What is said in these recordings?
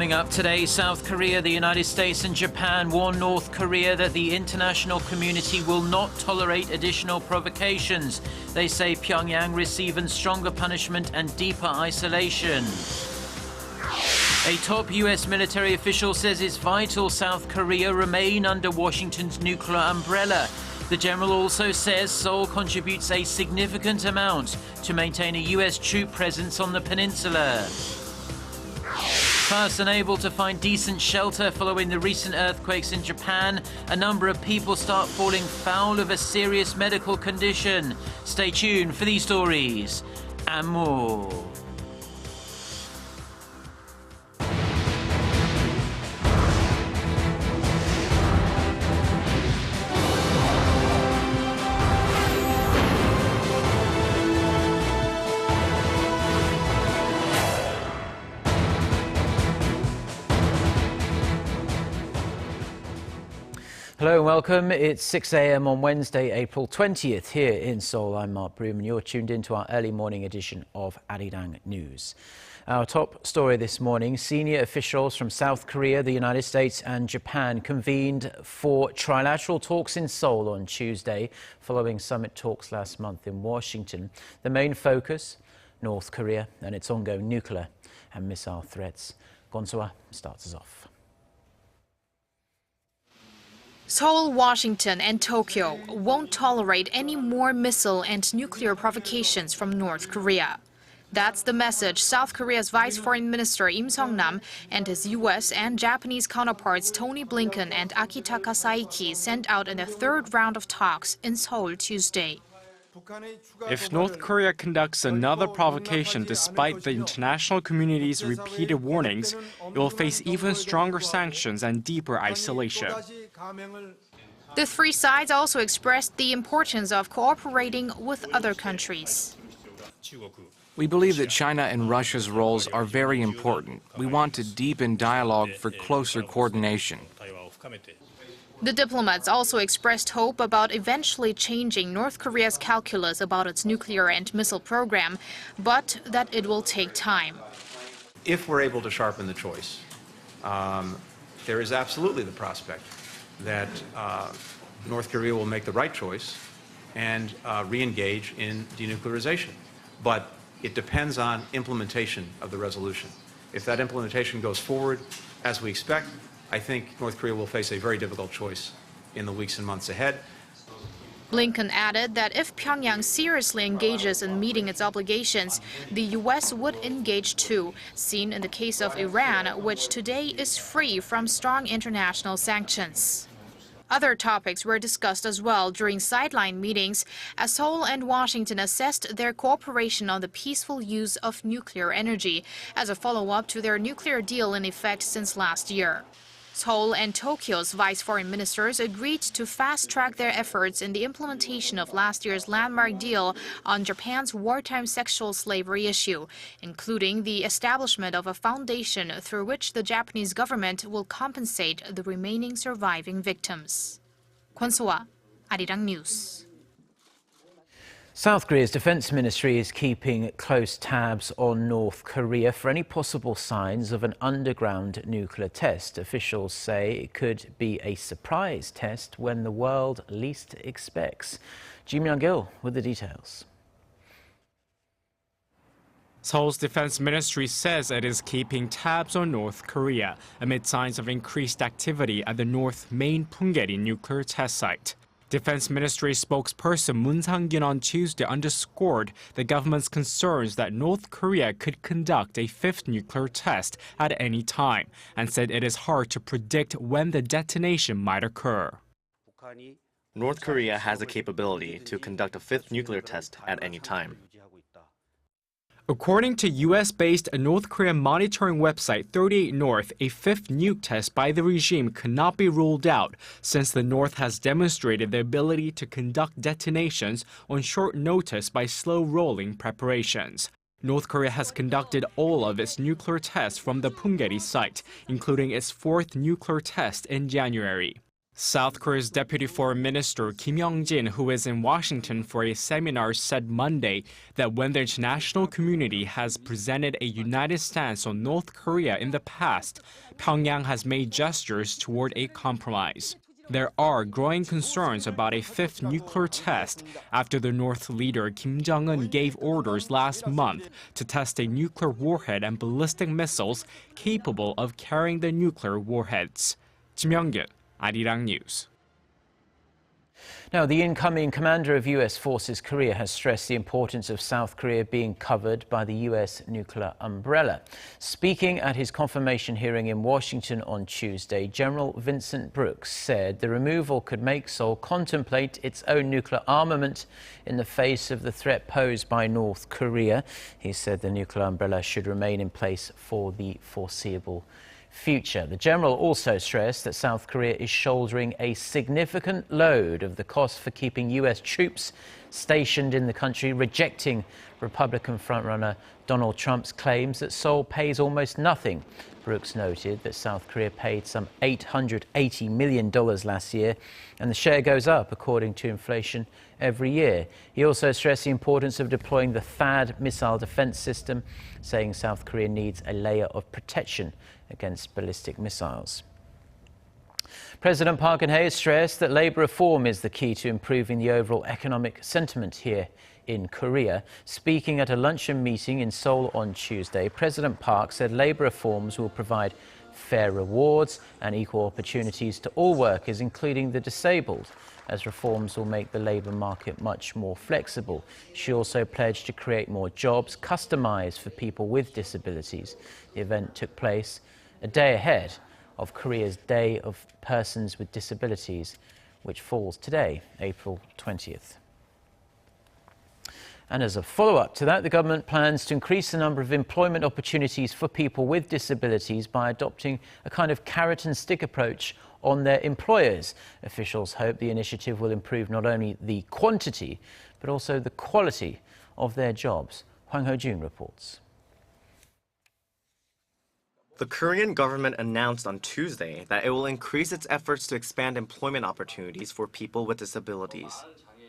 Coming up today, South Korea, the United States and Japan warn North Korea that the international community will not tolerate additional provocations. They say Pyongyang receive even stronger punishment and deeper isolation. A top US military official says it's vital South Korea remain under Washington's nuclear umbrella. The general also says Seoul contributes a significant amount to maintain a US troop presence on the peninsula. Plus, unable to find decent shelter following the recent earthquakes in Japan, a number of people start falling foul of a serious medical condition. Stay tuned for these stories and more. Hello and welcome. It's 6 a.m. on Wednesday, April 20th here in Seoul. I'm Mark Broom and you're tuned into our early morning edition of Arirang News. Our top story this morning, senior officials from South Korea, the United States and Japan convened for trilateral talks in Seoul on Tuesday, following summit talks last month in Washington. The main focus, North Korea and its ongoing nuclear and missile threats. Gonsoa starts us off. Seoul, Washington and Tokyo won't tolerate any more missile and nuclear provocations from North Korea. That's the message South Korea's Vice Foreign Minister Im Sung-nam and his U.S. and Japanese counterparts Tony Blinken and Akitaka Saiki sent out in a third round of talks in Seoul Tuesday. If North Korea conducts another provocation despite the international community's repeated warnings, it will face even stronger sanctions and deeper isolation. The three sides also expressed the importance of cooperating with other countries. We believe that China and Russia's roles are very important. We want to deepen dialogue for closer coordination. The diplomats also expressed hope about eventually changing North Korea's calculus about its nuclear and missile program, but that it will take time. If we're able to sharpen the choice, there is absolutely the prospect that North Korea will make the right choice and re-engage in denuclearization. But it depends on implementation of the resolution. If that implementation goes forward as we expect, I think North Korea will face a very difficult choice in the weeks and months ahead. Blinken added that if Pyongyang seriously engages in meeting its obligations, the U.S. would engage too, seen in the case of Iran, which today is free from strong international sanctions. Other topics were discussed as well during sideline meetings as Seoul and Washington assessed their cooperation on the peaceful use of nuclear energy as a follow-up to their nuclear deal in effect since last year. Seoul and Tokyo's vice foreign ministers agreed to fast-track their efforts in the implementation of last year's landmark deal on Japan's wartime sexual slavery issue, including the establishment of a foundation through which the Japanese government will compensate the remaining surviving victims. Kwon-soa, Arirang News. South Korea's defense ministry is keeping close tabs on North Korea for any possible signs of an underground nuclear test. Officials say it could be a surprise test when the world least expects. Ji Myung-gil with the details. Seoul's defense ministry says it is keeping tabs on North Korea amid signs of increased activity at the North Main Punggye-ri nuclear test site. Defense Ministry spokesperson Moon Sang-kyun on Tuesday underscored the government's concerns that North Korea could conduct a fifth nuclear test at any time and said it is hard to predict when the detonation might occur. North Korea has the capability to conduct a fifth nuclear test at any time. According to US-based North Korean monitoring website 38 North, a fifth nuke test by the regime could not be ruled out since the North has demonstrated the ability to conduct detonations on short notice by slow-rolling preparations. North Korea has conducted all of its nuclear tests from the Punggye-ri site, including its fourth nuclear test in January. South Korea's Deputy Foreign Minister Kim Young-jin, who is in Washington for a seminar, said Monday that when the international community has presented a united stance on North Korea in the past, Pyongyang has made gestures toward a compromise. There are growing concerns about a fifth nuclear test after the North leader Kim Jong-un gave orders last month to test a nuclear warhead and ballistic missiles capable of carrying the nuclear warheads. Kim Young-gyun, Arirang News. Now, the incoming commander of U.S. Forces Korea has stressed the importance of South Korea being covered by the U.S. nuclear umbrella. Speaking at his confirmation hearing in Washington on Tuesday, General Vincent Brooks said the removal could make Seoul contemplate its own nuclear armament in the face of the threat posed by North Korea. He said the nuclear umbrella should remain in place for the foreseeable future. The general also stressed that South Korea is shouldering a significant load of the cost for keeping U.S. troops stationed in the country, rejecting Republican frontrunner Donald Trump's claims that Seoul pays almost nothing. Brooks noted that South Korea paid some $880 million last year, and the share goes up, according to inflation, every year. He also stressed the importance of deploying the THAAD missile defense system, saying South Korea needs a layer of protection against ballistic missiles. President Park Geun-hye has stressed that labor reform is the key to improving the overall economic sentiment here in Korea. Speaking at a luncheon meeting in Seoul on Tuesday, President Park said labor reforms will provide fair rewards and equal opportunities to all workers, including the disabled, as reforms will make the labor market much more flexible. She also pledged to create more jobs customized for people with disabilities. The event took place a day ahead of Korea's Day of Persons with Disabilities, which falls today, April 20th. And as a follow-up to that, the government plans to increase the number of employment opportunities for people with disabilities by adopting a kind of carrot and stick approach on their employers. Officials hope the initiative will improve not only the quantity, but also the quality of their jobs. Hwang Ho-jun reports. The Korean government announced on Tuesday that it will increase its efforts to expand employment opportunities for people with disabilities.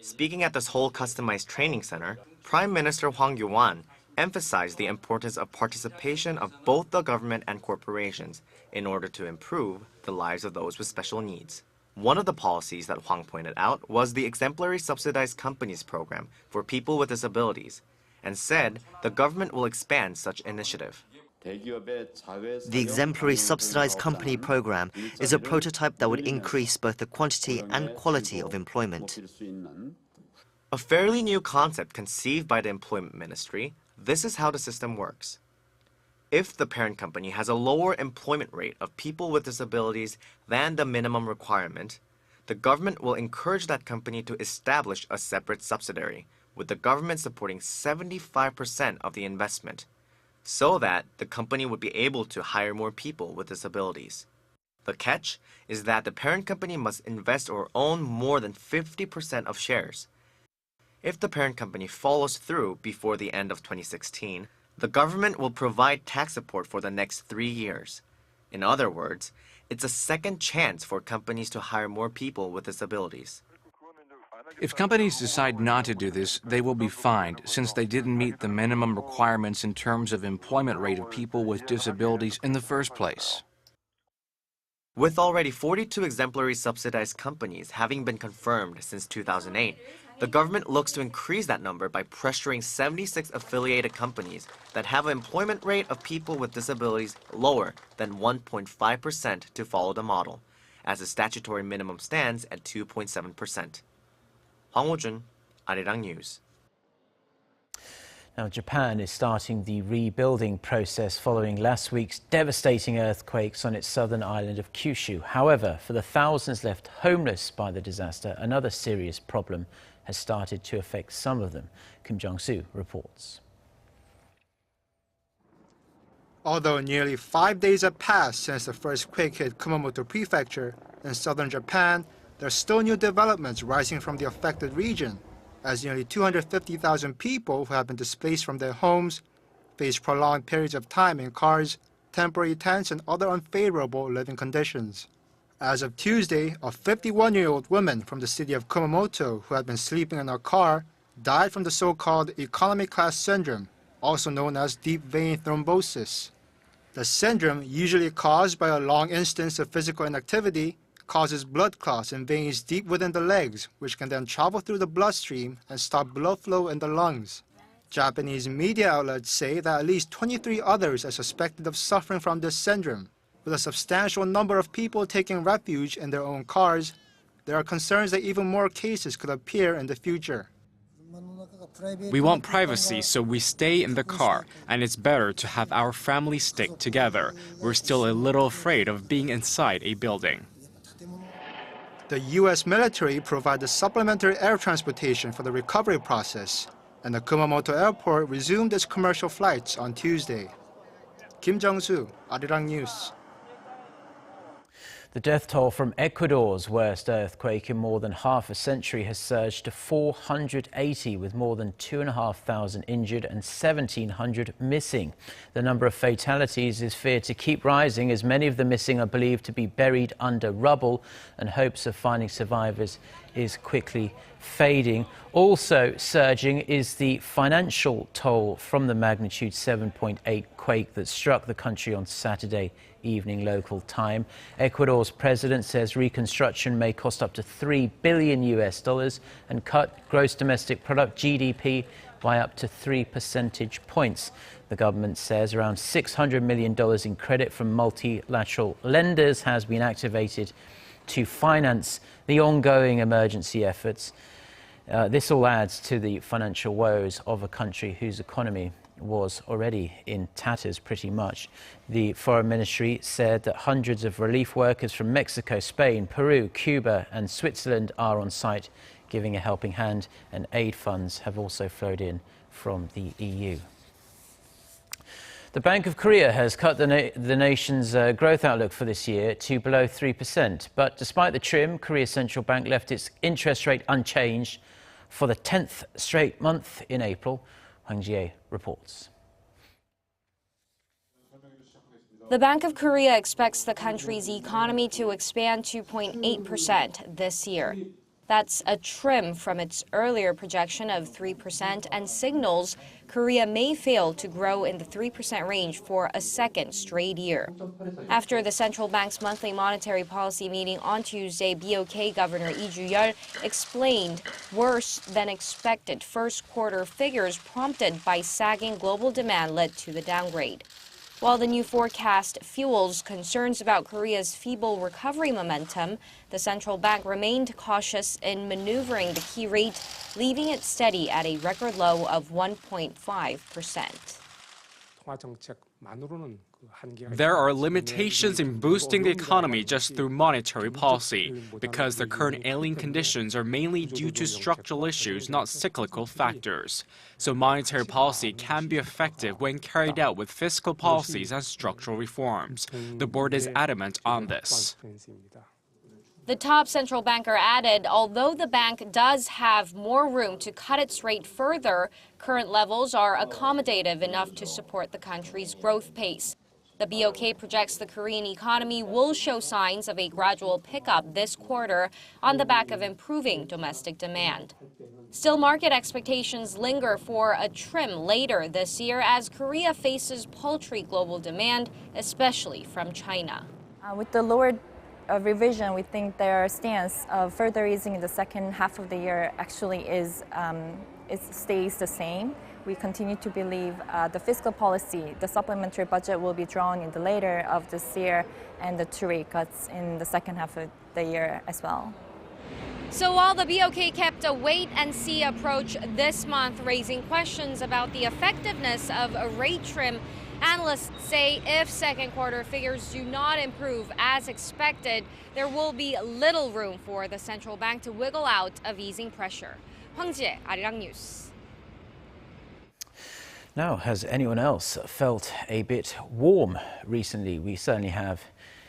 Speaking at the Seoul Customized Training Center, Prime Minister Hwang Kyo-won emphasized the importance of participation of both the government and corporations in order to improve the lives of those with special needs. One of the policies that Hwang pointed out was the Exemplary Subsidized Companies program for people with disabilities, and said the government will expand such initiative. The Exemplary Subsidized Company program is a prototype that would increase both the quantity and quality of employment. A fairly new concept conceived by the Employment Ministry, this is how the system works. If the parent company has a lower employment rate of people with disabilities than the minimum requirement, the government will encourage that company to establish a separate subsidiary, with the government supporting 75% of the investment, so that the company would be able to hire more people with disabilities. The catch is that the parent company must invest or own more than 50% of shares. If the parent company follows through before the end of 2016, the government will provide tax support for the next 3 years. In other words, it's a second chance for companies to hire more people with disabilities. If companies decide not to do this, they will be fined, since they didn't meet the minimum requirements in terms of employment rate of people with disabilities in the first place. With already 42 exemplary subsidized companies having been confirmed since 2008, the government looks to increase that number by pressuring 76 affiliated companies that have an employment rate of people with disabilities lower than 1.5% to follow the model, as the statutory minimum stands at 2.7%. Hwang Ho-jun, Arirang News. Now, Japan is starting the rebuilding process following last week's devastating earthquakes on its southern island of Kyushu. However, for the thousands left homeless by the disaster, another serious problem has started to affect some of them. Kim Jong-soo reports. Although nearly 5 days have passed since the first quake hit Kumamoto Prefecture in southern Japan, there are still new developments rising from the affected region, as nearly 250,000 people who have been displaced from their homes face prolonged periods of time in cars, temporary tents, and other unfavorable living conditions. As of Tuesday, a 51-year-old woman from the city of Kumamoto who had been sleeping in her car died from the so-called economy class syndrome, also known as deep vein thrombosis. The syndrome, usually caused by a long instance of physical inactivity, causes blood clots in veins deep within the legs, which can then travel through the bloodstream and stop blood flow in the lungs. Japanese media outlets say that at least 23 others are suspected of suffering from this syndrome. With a substantial number of people taking refuge in their own cars, there are concerns that even more cases could appear in the future. We want privacy, so we stay in the car, and it's better to have our family stick together. We're still a little afraid of being inside a building. The U.S. military provided supplementary air transportation for the recovery process, and the Kumamoto airport resumed its commercial flights on Tuesday. Kim Jung-soo, Arirang News. The death toll from Ecuador's worst earthquake in more than half a century has surged to 480, with more than 2,500 injured and 1,700 missing. The number of fatalities is feared to keep rising, as many of the missing are believed to be buried under rubble, and hopes of finding survivors is quickly fading. Also surging is the financial toll from the magnitude 7.8 quake that struck the country on Saturday evening local time. Ecuador's president says reconstruction may cost up to $3 billion and cut gross domestic product GDP by up to 3 percentage points. The government says around $600 million in credit from multilateral lenders has been activated to finance the ongoing emergency efforts. This all adds to the financial woes of a country whose economy was already in tatters pretty much. The foreign ministry said that hundreds of relief workers from Mexico, Spain, Peru, Cuba and Switzerland are on site giving a helping hand, and aid funds have also flowed in from the EU. The Bank of Korea has cut the nation's growth outlook for this year to below 3%. But despite the trim, Korea's central bank left its interest rate unchanged for the 10th straight month in April. Hwang Ji-ae reports. The Bank of Korea expects the country's economy to expand 2.8% this year. That's a trim from its earlier projection of 3% and signals Korea may fail to grow in the 3% range for a second straight year. After the central bank's monthly monetary policy meeting on Tuesday, BOK Governor Lee Ju-yeol explained worse than expected first quarter figures prompted by sagging global demand led to the downgrade. While the new forecast fuels concerns about Korea's feeble recovery momentum, the central bank remained cautious in maneuvering the key rate, leaving it steady at a record low of 1.5%. There are limitations in boosting the economy just through monetary policy, because the current ailing conditions are mainly due to structural issues, not cyclical factors. So monetary policy can be effective when carried out with fiscal policies and structural reforms. The board is adamant on this. The top central banker added, although the bank does have more room to cut its rate further, current levels are accommodative enough to support the country's growth pace. The BOK projects the Korean economy will show signs of a gradual pickup this quarter on the back of improving domestic demand. Still, market expectations linger for a trim later this year as Korea faces paltry global demand, especially from China. With the lowered revision, we think their stance of further easing in the second half of the year actually it stays the same. We continue to believe the fiscal policy, the supplementary budget will be drawn in the later of this year, and the 2 rate cuts in the second half of the year as well. So while the BOK kept a wait-and-see approach this month, raising questions about the effectiveness of a rate trim, analysts say if second quarter figures do not improve as expected, there will be little room for the central bank to wiggle out of easing pressure. Hwang Ji-ae, Arirang News. Now, has anyone else felt a bit warm recently? We certainly have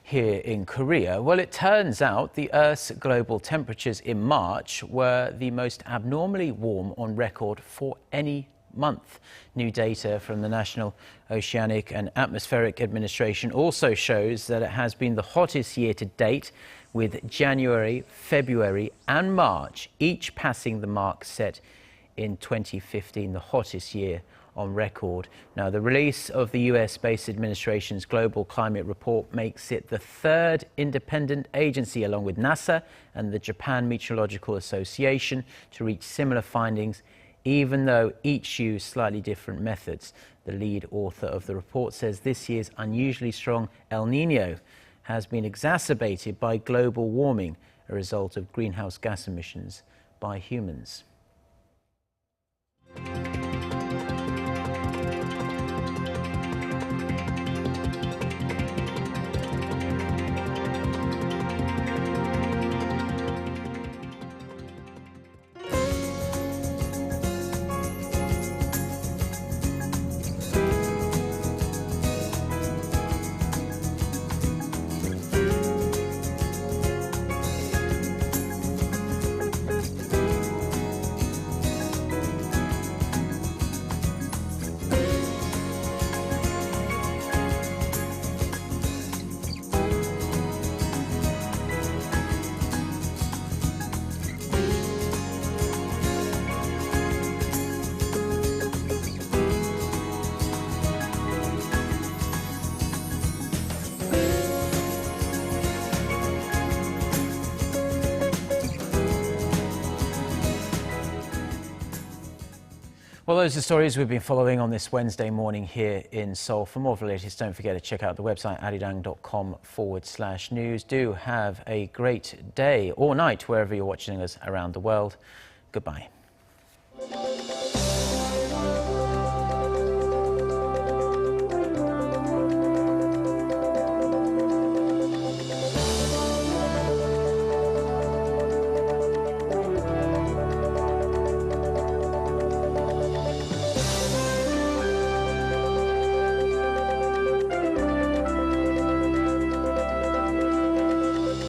here in Korea. Well, it turns out the Earth's global temperatures in March were the most abnormally warm on record for any month. New data from the National Oceanic and Atmospheric Administration also shows that it has been the hottest year to date, with January, February and March each passing the mark set in 2015, the hottest year on record. Now, the release of the US Space Administration's Global Climate Report makes it the third independent agency, along with NASA and the Japan Meteorological Association, to reach similar findings, even though each used slightly different methods. The lead author of the report says this year's unusually strong El Niño has been exacerbated by global warming, a result of greenhouse gas emissions by humans. Well, those are stories we've been following on this Wednesday morning here in Seoul. For more of the latest, don't forget to check out the website arirang.com/news. Do have a great day or night wherever you're watching us around the world. Goodbye.